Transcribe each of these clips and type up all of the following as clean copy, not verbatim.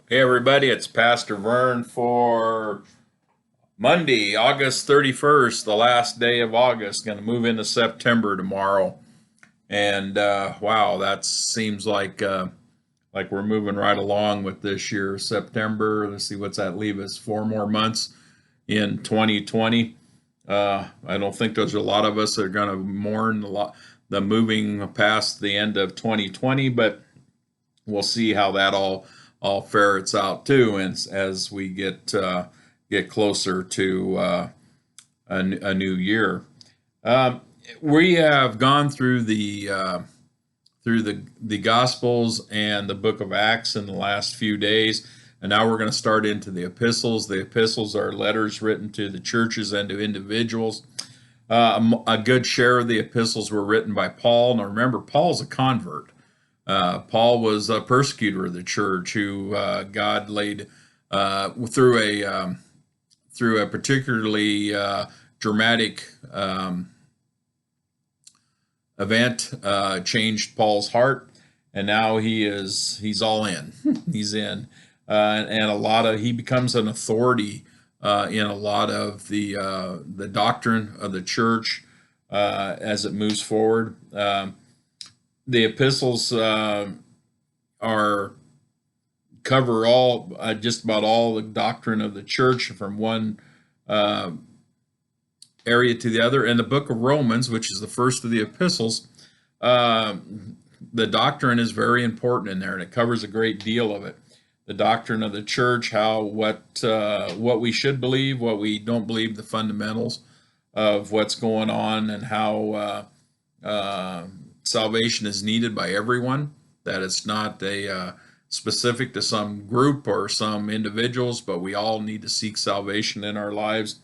Hey everybody, it's Pastor Vern for Monday, August 31st, the last day of August. Going to move into September tomorrow. And wow, that seems like we're moving right along with this year. September, let's see, what's that leave us? 4 more months in 2020. I don't think there's a lot of us that are going to mourn the moving past the end of 2020, but we'll see how that all ferrets out too, and as we get closer to a new year. Um, we have gone through the Gospels and the Book of Acts in the last few days, and now we're going to start into the epistles. The epistles are letters written to the churches and to individuals. A good share of the epistles were written by Paul. Now remember, Paul's a convert. Paul was a persecutor of the church who God laid through a particularly dramatic event, changed Paul's heart, and now he's all in. He's in, and he becomes an authority in a lot of the doctrine of the church as it moves forward. The epistles are cover all just about all the doctrine of the church from one uh, area to the other. And the book of Romans, which is the first of the epistles, uh, the doctrine is very important in there, and it covers a great deal of it. The doctrine of the church, how what we should believe, what we don't believe, the fundamentals of what's going on, and how salvation is needed by everyone. That it's not a specific to some group or some individuals, but we all need to seek salvation in our lives.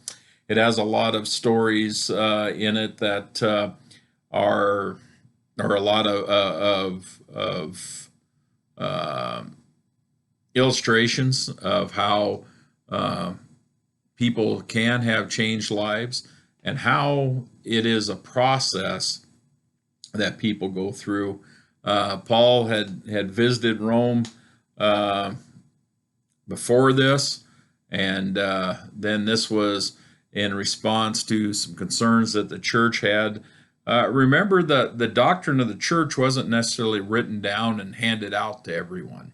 It has a lot of stories in it that are a lot of uh, illustrations of how uh, people can have changed lives and how it is a process that people go through. Paul had visited Rome uh, before this, and then this was in response to some concerns that the church had. Remember that the doctrine of the church wasn't necessarily written down and handed out to everyone.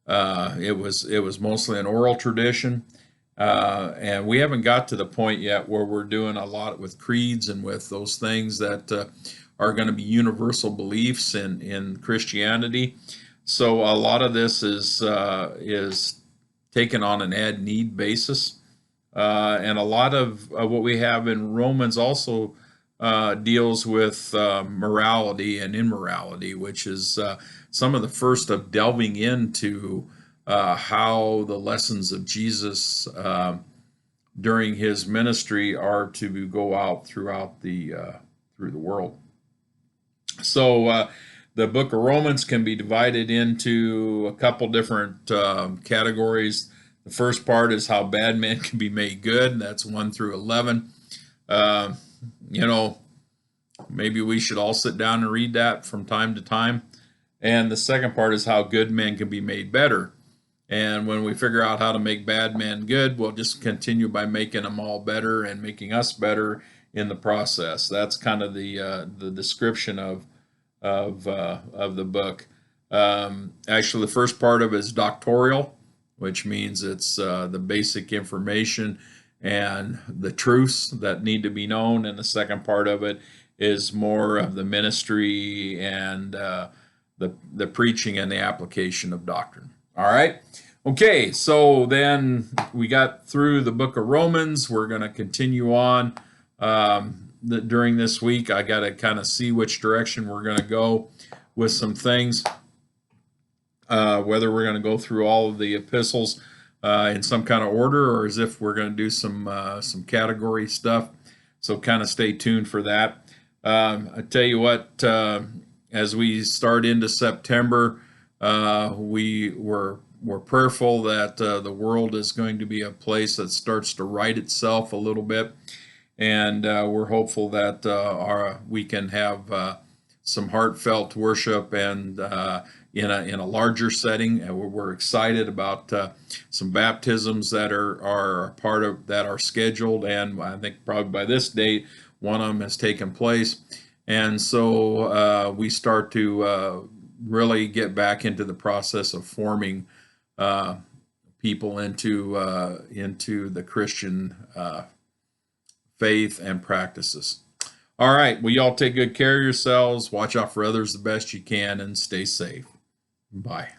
It was mostly an oral tradition, and we haven't got to the point yet where we're doing a lot with creeds and with those things that are going to be universal beliefs in Christianity. So a lot of this is taken on an ad need basis, and a lot of what we have in Romans also deals with morality and immorality, which is some of the first of delving into how the lessons of Jesus during his ministry are to go out through the world. So the book of Romans can be divided into a couple different categories. The first part is how bad men can be made good. That's 1 through 11. Uh, you know, Maybe we should all sit down and read that from time to time. And the second part is how good men can be made better. And when we figure out how to make bad men good, we'll just continue by making them all better and making us better in the process. That's kind of the description of the book. Actually, the first part of it is doctorial, which means it's the basic information and the truths that need to be known. And the second part of it is more of the ministry and the preaching and the application of doctrine. All right. Okay, so then we got through the book of Romans. We're going to continue on during this week. I got to kind of see which direction we're going to go with some things, whether we're going to go through all of the epistles in some kind of order, or as if we're going to do some category stuff. So kind of stay tuned for that. I tell you what, as we start into September, we're prayerful that the world is going to be a place that starts to right itself a little bit, and we're hopeful that we can have some heartfelt worship and in a larger setting, and we're excited about some baptisms that are part of that are scheduled, and I think probably by this date one of them has taken place, and so we start to really get back into the process of forming uh, people into the Christian faith and practices. All right, well, y'all take good care of yourselves, watch out for others the best you can, and stay safe. Bye.